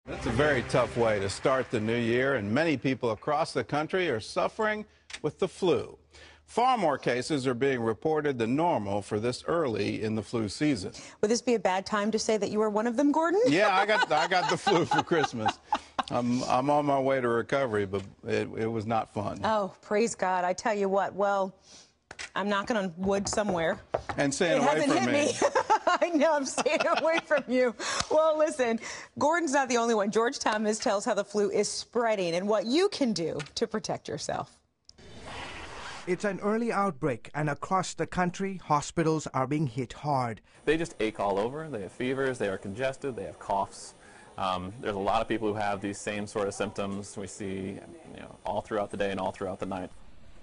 It's a very tough way to start the new year, and many people across the country are suffering with the flu. Far more cases are being reported than normal for this early in the flu season. Would this be a bad time to say that you were one of them, Gordon? Yeah, I got the flu for Christmas. I'm on my way to recovery, but it was not fun. Oh, praise God. I tell you what, well, I'm knocking on wood somewhere. And staying away from me. I know, I'm staying away from you. Well, listen, Gordon's not the only one. George Thomas tells how the flu is spreading and what you can do to protect yourself. It's an early outbreak, and across the country, hospitals are being hit hard. They just ache all over. They have fevers, they are congested, they have coughs. There's a lot of people who have these same sort of symptoms we see all throughout the day and all throughout the night.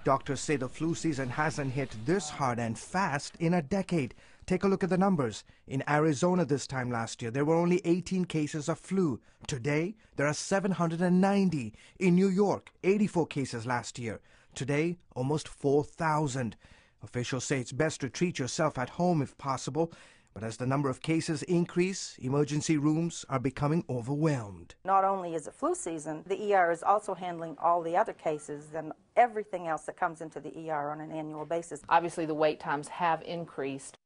Doctors say the flu season hasn't hit this hard and fast in a decade. Take a look at the numbers. In Arizona this time last year, there were only 18 cases of flu. Today, there are 790. In New York, 84 cases last year. Today, almost 4,000. Officials say it's best to treat yourself at home if possible. But as the number of cases increase, emergency rooms are becoming overwhelmed. Not only is it flu season, the ER is also handling all the other cases and everything else that comes into the ER on an annual basis. Obviously, the wait times have increased.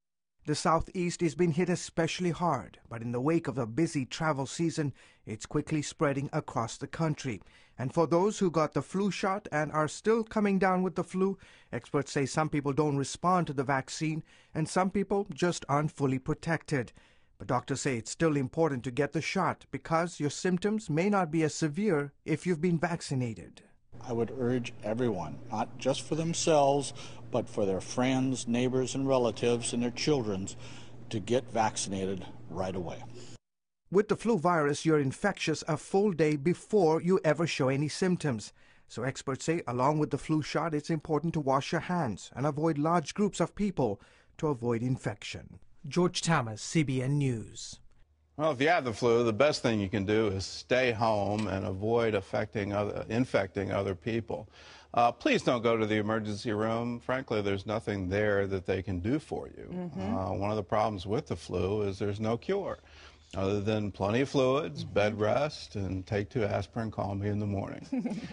The Southeast has been hit especially hard, but in the wake of a busy travel season, it's quickly spreading across the country. And for those who got the flu shot and are still coming down with the flu, experts say some people don't respond to the vaccine and some people just aren't fully protected. But doctors say it's still important to get the shot because your symptoms may not be as severe if you've been vaccinated. I would urge everyone, not just for themselves, but for their friends, neighbors, and relatives and their children, to get vaccinated right away. With the flu virus, you're infectious a full day before you ever show any symptoms. So experts say along with the flu shot, it's important to wash your hands and avoid large groups of people to avoid infection. George Thomas, CBN News. Well, if you have the flu, the best thing you can do is stay home and avoid infecting other people. Please don't go to the emergency room. Frankly, there's nothing there that they can do for you. One of the problems with the flu is there's no cure other than plenty of fluids, bed rest, and take 2 aspirin, call me in the morning.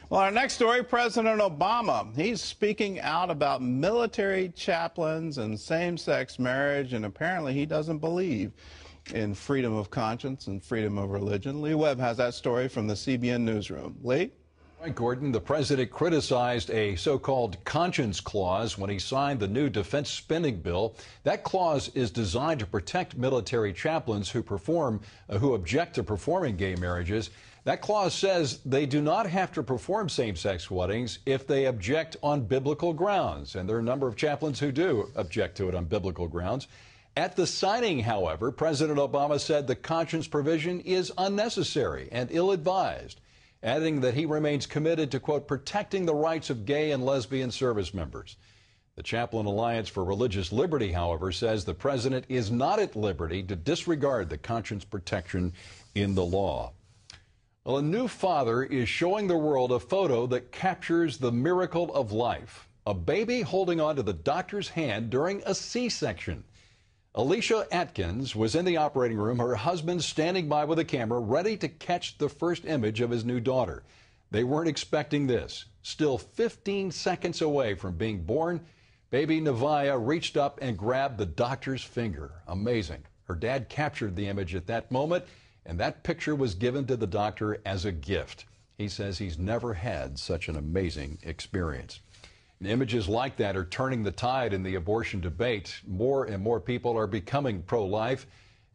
Well, our next story, President Obama. He's speaking out about military chaplains and same-sex marriage, and apparently he doesn't believe in freedom of conscience and freedom of religion. Lee Webb has that story from the CBN newsroom. Lee? Right, Gordon, the president criticized a so-called conscience clause when he signed the new defense spending bill. That clause is designed to protect military chaplains who object to performing gay marriages. That clause says they do not have to perform same-sex weddings if they object on biblical grounds, and there are a number of chaplains who do object to it on biblical grounds. At the signing, however, President Obama said the conscience provision is unnecessary and ill-advised, adding that he remains committed to, quote, protecting the rights of gay and lesbian service members. The Chaplain Alliance for Religious Liberty, however, says the president is not at liberty to disregard the conscience protection in the law. Well, a new father is showing the world a photo that captures the miracle of life, a baby holding on to the doctor's hand during a C-section. Alicia Atkins was in the operating room, her husband standing by with a camera, ready to catch the first image of his new daughter. They weren't expecting this. Still 15 seconds away from being born, baby Nevaeh reached up and grabbed the doctor's finger. Amazing. Her dad captured the image at that moment, and that picture was given to the doctor as a gift. He says he's never had such an amazing experience. And images like that are turning the tide in the abortion debate. More and more people are becoming pro-life,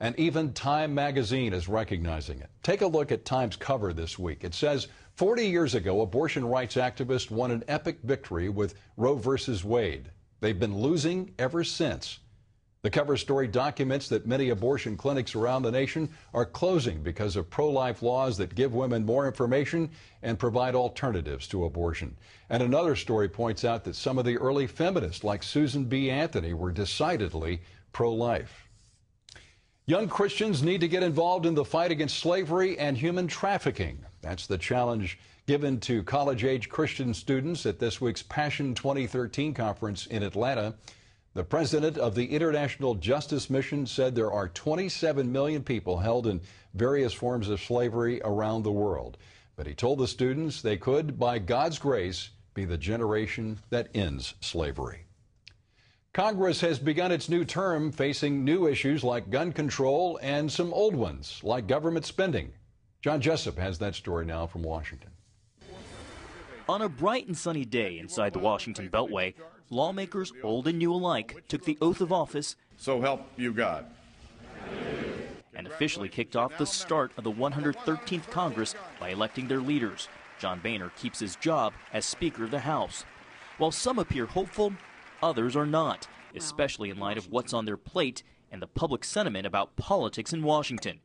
and even Time magazine is recognizing it. Take a look at Time's cover this week. It says 40 years ago, abortion rights activists won an epic victory with Roe versus Wade. They've been losing ever since. The cover story documents that many abortion clinics around the nation are closing because of pro-life laws that give women more information and provide alternatives to abortion. And another story points out that some of the early feminists, like Susan B. Anthony, were decidedly pro-life. Young Christians need to get involved in the fight against slavery and human trafficking. That's the challenge given to college-age Christian students at this week's Passion 2013 conference in Atlanta. The president of the International Justice Mission said there are 27 million people held in various forms of slavery around the world. But he told the students they could, by God's grace, be the generation that ends slavery. Congress has begun its new term facing new issues like gun control and some old ones like government spending. John Jessup has that story now from Washington. On a bright and sunny day inside the Washington Beltway, lawmakers, old and new alike, took the oath of office. So help you God. And officially kicked off the start of the 113th Congress by electing their leaders. John Boehner keeps his job as Speaker of the House. While some appear hopeful, others are not, especially in light of what's on their plate and the public sentiment about politics in Washington.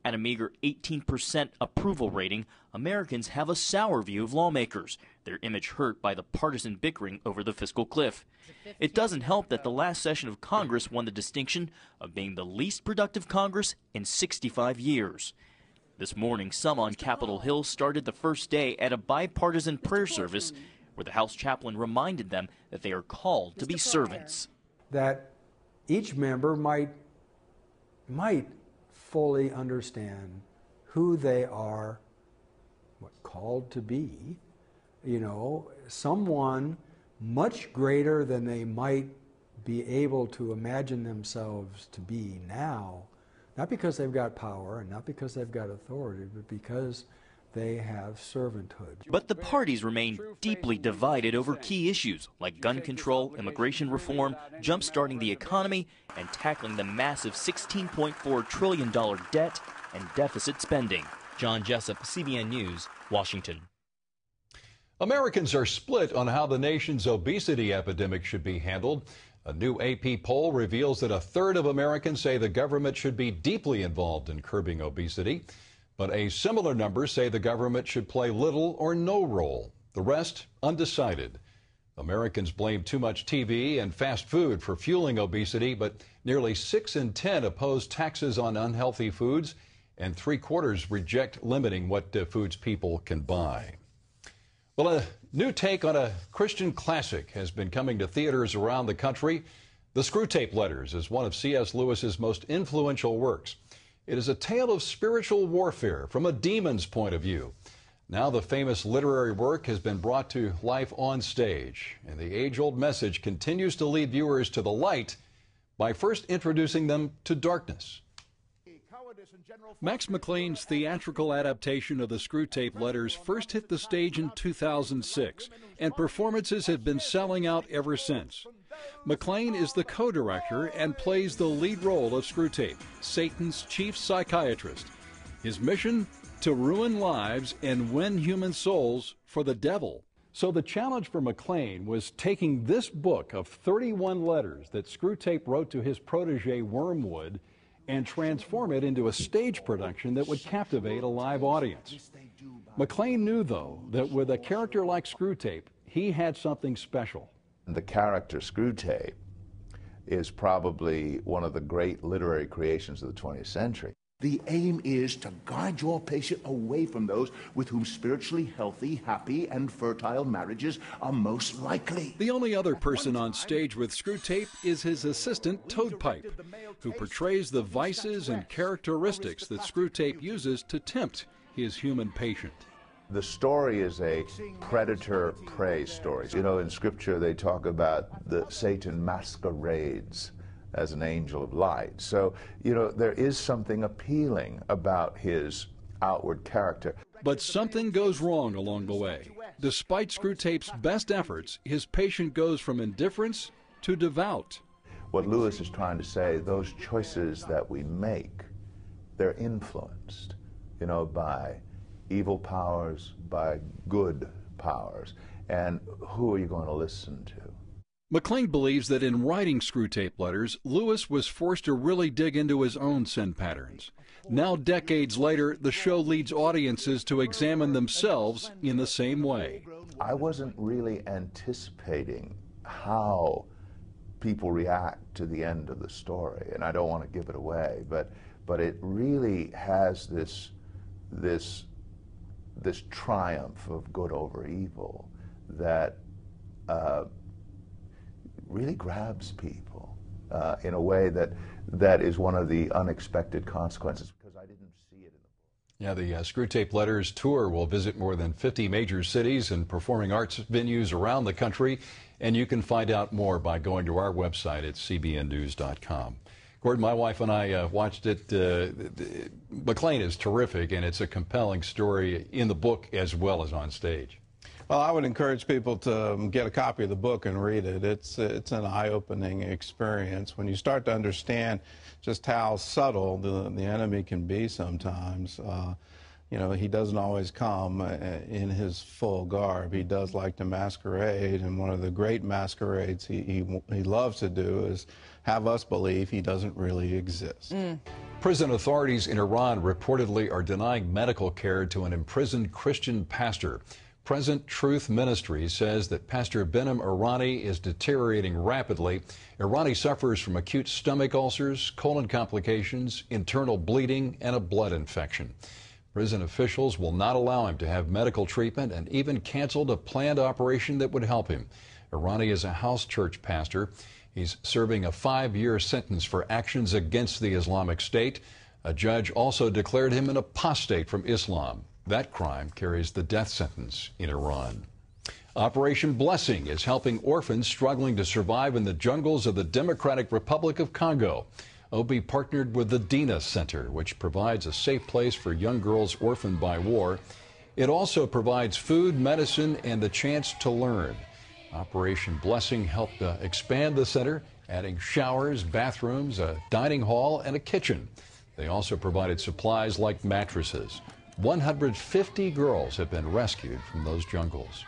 At a meager 18% approval rating, Americans have a sour view of lawmakers, their image hurt by the partisan bickering over the fiscal cliff. It doesn't help that the last session of Congress won the distinction of being the least productive Congress in 65 years. This morning, some on Capitol Hill started the first day at a bipartisan prayer service where the House chaplain reminded them that they are called to be servants. That each member might fully understand who they are called to be, someone much greater than they might be able to imagine themselves to be now, not because they've got power and not because they've got authority, but because they have servanthood. But the parties remain deeply divided over key issues like gun control, immigration reform, jump-starting the economy, and tackling the massive $16.4 trillion debt and deficit spending. John Jessup, CBN News, Washington. Americans are split on how the nation's obesity epidemic should be handled. A new AP poll reveals that a third of Americans say the government should be deeply involved in curbing obesity. But a similar number say the government should play little or no role. The rest, undecided. Americans blame too much TV and fast food for fueling obesity, but nearly 6 in 10 oppose taxes on unhealthy foods, and 3/4 reject limiting what foods people can buy. Well, a new take on a Christian classic has been coming to theaters around the country. The Screwtape Letters is one of C.S. Lewis's most influential works. It is a tale of spiritual warfare from a demon's point of view. Now the famous literary work has been brought to life on stage, and the age-old message continues to lead viewers to the light by first introducing them to darkness. Max McClain's theatrical adaptation of the Screwtape Letters first hit the stage in 2006, and performances have been selling out ever since. McClain is the co-director and plays the lead role of Screwtape, Satan's chief psychiatrist. His mission? To ruin lives and win human souls for the devil. So the challenge for McClain was taking this book of 31 letters that Screwtape wrote to his protege Wormwood and transform it into a stage production that would captivate a live audience. McClain knew, though, that with a character like Screwtape, he had something special. The character Screwtape is probably one of the great literary creations of the 20th century. The aim is to guide your patient away from those with whom spiritually healthy, happy, and fertile marriages are most likely. The only other person on stage with Screwtape is his assistant, Toadpipe, who portrays the vices and characteristics that Screwtape uses to tempt his human patient. The story is a predator-prey story. You know, in Scripture they talk about Satan masquerades as an angel of light. So, you know, there is something appealing about his outward character. But something goes wrong along the way. Despite Screwtape's best efforts, his patient goes from indifference to devout. What Lewis is trying to say, those choices that we make, they're influenced, you know, by evil powers, by good powers. And who are you going to listen to? McClain believes that in writing Screwtape Letters, Lewis was forced to really dig into his own sin patterns. Now, decades later, the show leads audiences to examine themselves in the same way. I wasn't really anticipating how people react to the end of the story, and I don't want to give it away, but it really has this triumph of good over evil that really grabs people in a way that is one of the unexpected consequences, because I didn't see it in the book. Yeah, the Screwtape Letters tour will visit more than 50 major cities and performing arts venues around the country, and you can find out more by going to our website at cbnnews.com. Gordon, my wife and I watched it. McClain is terrific, and it's a compelling story in the book as well as on stage. Well, I would encourage people to get a copy of the book and read it. It's an eye-opening experience when you start to understand just how subtle the enemy can be sometimes. You know, he doesn't always come in his full garb. He does like to masquerade, and one of the great masquerades he loves to do is have us believe he doesn't really exist. Prison authorities in Iran reportedly are denying medical care to an imprisoned Christian pastor. Present Truth Ministries says that Pastor Behnam Irani is deteriorating rapidly. Irani suffers from acute stomach ulcers, colon complications, internal bleeding, and a blood infection. Prison officials will not allow him to have medical treatment and even canceled a planned operation that would help him. Irani is a house church pastor. He's serving a 5-year sentence for actions against the Islamic State. A judge also declared him an apostate from Islam. That crime carries the death sentence in Iran. Operation Blessing is helping orphans struggling to survive in the jungles of the Democratic Republic of Congo. OB partnered with the Dina Center, which provides a safe place for young girls orphaned by war. It also provides food, medicine, and the chance to learn. Operation Blessing helped expand the center, adding showers, bathrooms, a dining hall, and a kitchen. They also provided supplies like mattresses. 150 girls have been rescued from those jungles.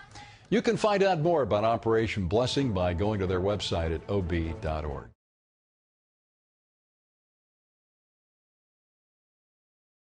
You can find out more about Operation Blessing by going to their website at ob.org.